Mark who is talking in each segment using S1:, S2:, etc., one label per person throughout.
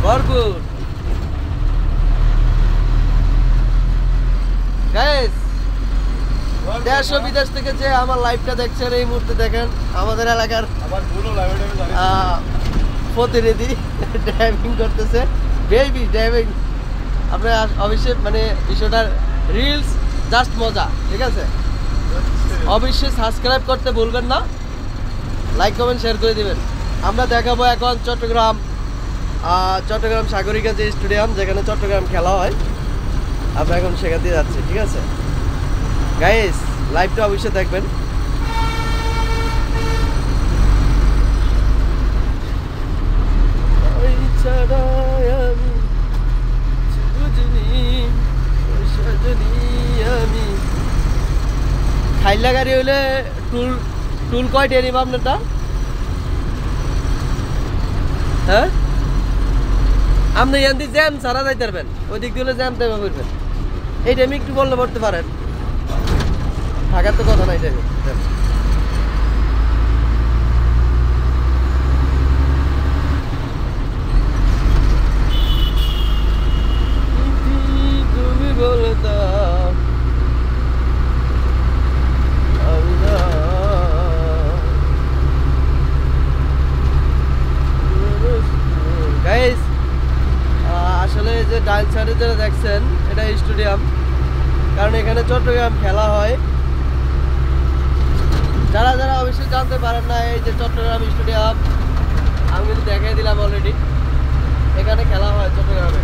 S1: ভরপুর গাইস, দেশ ও বিদেশ থেকে যে আমার লাইভটা দেখছেন এই মুহূর্তে দেখেন আমাদের এলাকার প্রতিনিধি ড্রাইভিং করতেছে, বেবি ড্রাইভিং। আপনার অবশ্যই মানে বিষয়টা রিলস জাস্ট মজা, ঠিক আছে? অবশ্যই সাবস্ক্রাইব করতে ভুলবেন না, লাইক কমেন্ট শেয়ার করে দিবেন। আমরা দেখাবো এখন চট্টগ্রাম সাগরিকা যে স্টেডিয়াম, যেখানে চট্টগ্রাম খেলা হয়, আমরা এখন সেখান দিয়ে যাচ্ছি, ঠিক আছে গাইস? লাইভটা অবশ্যই দেখবেন। খাইলা গাড়ি হইলে টুল কয়টা নিব আপনারটা? হ্যাঁ, আপনি এখান দিয়ে জ্যাম সারা যাইতে পারবেন, ওই দিক দিয়ে জ্যাম টাইমে করবেন। এই টাইমে একটু বললে পড়তে পারেন, থাকার তো কথা নাই টাইমে। তুমি বলতাম গাইস, আসলে যে ডাইল সাইডে যেটা দেখছেন এটা স্টেডিয়াম, কারণ এখানে চট্টগ্রাম খেলা হয়। যারা যারা অবশ্যই জানতে পারেন না, এই যে চট্টগ্রাম স্টেডিয়াম আমি কিন্তু দেখাই দিলাম অলরেডি, এখানে খেলা হয় চট্টগ্রামে।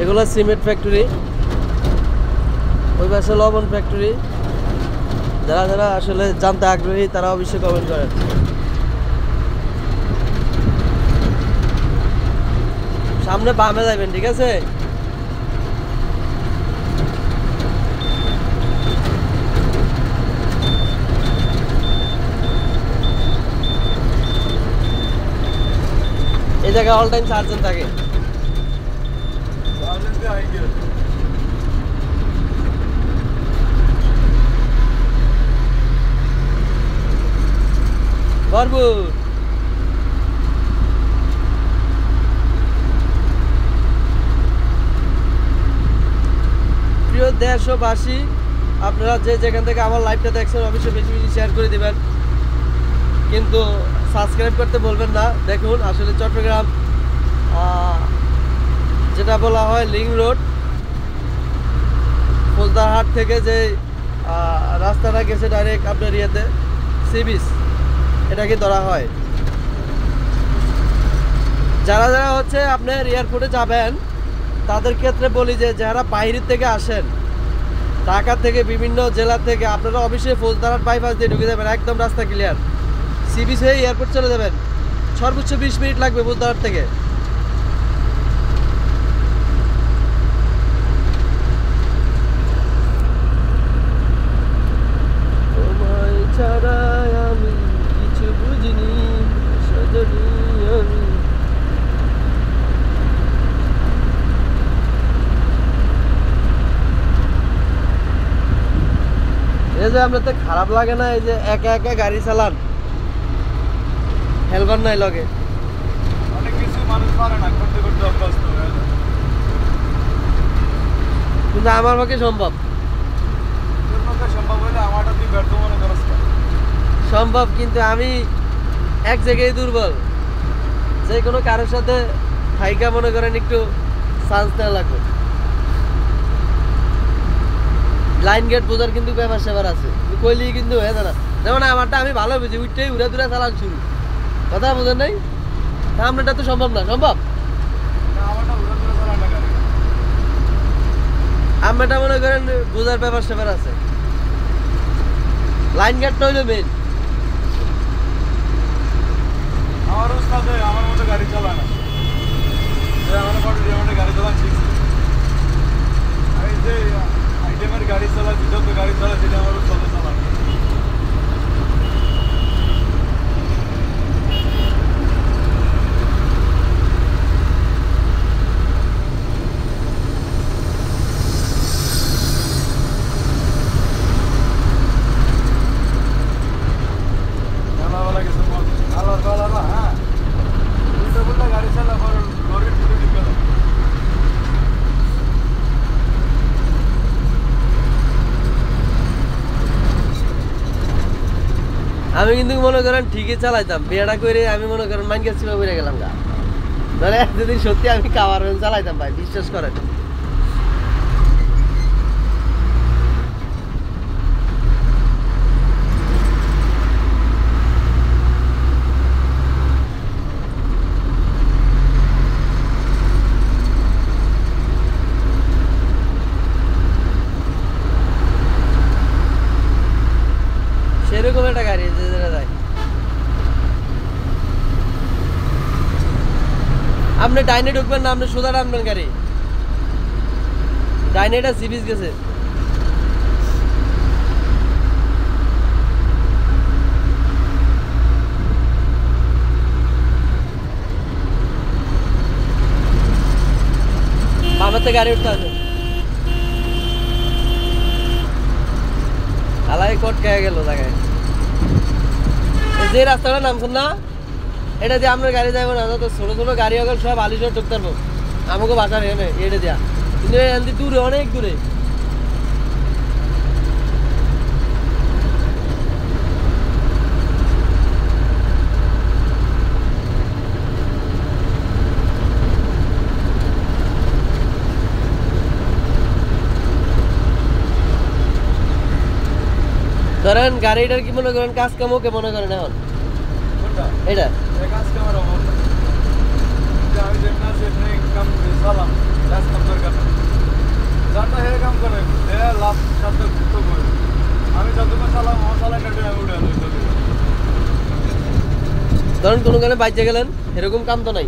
S1: এগুলো সিমেন্ট ফ্যাক্টরি, ওই পাশে লবণ ফ্যাক্টরি। যারা যারা আসলে জানতে আগ্রহী তারা অবশ্যই কমেন্ট করেন। সামনে বামে যাবেন, ঠিক আছে? এই জায়গায় অল টাইম চারজন থাকে। ভরপুর প্রিয় দেশবাসী, আপনারা যে যেখান থেকে আমার লাইভটা দেখছেন অবশ্যই বেশি বেশি শেয়ার করে দিবেন, কিন্তু সাবস্ক্রাইব করতে বলবেন না। দেখুন আসলে চট্টগ্রাম যেটা বলা হয় লিং রোড, ফৌজদারহাট থেকে যে রাস্তাটা গেছে ডাইরেক্ট আপনার ইয়েতে সি বিচ, এটাকে ধরা হয়। যারা যারা হচ্ছে আপনার এয়ারপোর্টে যাবেন তাদের ক্ষেত্রে বলি যে যারা বাইরের থেকে আসেন, ঢাকা থেকে বিভিন্ন জেলা থেকে, আপনারা অবশ্যই ফৌজদারহাট বাইপাস দিয়ে ঢুকে যাবেন, একদম রাস্তা ক্লিয়ার। সি বিচ হয়ে এয়ারপোর্ট চলে যাবেন, সর্বোচ্চ 20 মিনিট লাগবে ফৌজদারহাট থেকে। তোমায় ছাড়া আমি কিছু বুঝিনি সজনী আমি। এই যে আপনার তো খারাপ লাগে না এই যে একা একা গাড়ি চালান, হেলমেট নাই লগে?
S2: অনেক কিছু মানুষ পারে না, করতে করতে অভ্যস্ত হয়ে যায়।
S1: কিন্তু আমার পক্ষে সম্ভব।
S2: তোর পক্ষে সম্ভব হলে আমারটা তুই ব্যর্থ মনে করছ?
S1: সম্ভব, কিন্তু আমি এক জায়গায় দুর্বল। যে কোনো কারোর সাথে থাইকা মনে করেন একটু চান্স দেওয়া লাগবে। লাইন গেট বোঝার কিন্তু ব্যাপার সেবার আছে, কইলি কিন্তু হয়ে যায় না। যেমন আমারটা আমি ভালো বুঝি, উঠতেই উড়ে দূরে চালান শুরু, কথা বোঝেন নাই? তা আপনারটা তো সম্ভব না। সম্ভব আমারটা মনে করেন বোঝার ব্যাপার সেবার আছে। লাইন গেটটা হইলো মেন।
S2: আমার উস্তাদে আমার মতো গাড়ি চালায় না, আমার গাড়ি চালান শিখছি। এই যে
S1: আমি কিন্তু মনে করেন ঠিকই চালাইতাম, বিয়েটা করে আমি মনে করেন মাইনকে ছিল বেড়ে গেলাম গা। তাহলে যদি সত্যি আমি কাবার চালাইতাম ভাই, বিশ্বাস করেন। সেরকম একটা গাড়ি যেটা যায়। আপনি ডাইনে ঢুকবেন না, আপনি সোজা টানবেন গাড়ি। ডাইনেটা সিবিস গেছে। বামের থেকে গাড়ি উঠতে আছে। আলাই কোট খেয়ে গেল জায়গায়। যে রাস্তাটা নামছেন না, এটা দিয়ে আপনার গাড়ি যাবো না, তো ছোট ছোট গাড়ি হলে সব আলিশোর ঢুকতে পারবো। আমাকে বাঁচার এনে এটা দেয়া, কিন্তু এখান দূরে, অনেক দূরে। ধরেন গাড়িটার কি মনে করেন কাজ কামও কে মনে করেন এখন
S2: কোনটা
S1: এটা?
S2: এই কাজ কামার অভাব নাই। যে আমি যেমন আছি এমনি কাম করে চালাম, কাজ কাম দরকার নেই। যারটা হে কাম করে হে লাভ সাথে যুক্ত করে, আমি যতক্ষণ চালাম আমার চালাই কাটে আমি উঠে আলো।
S1: ধরেন কোনো গানে বাইচে গেলেন, এরকম কাম তো নাই।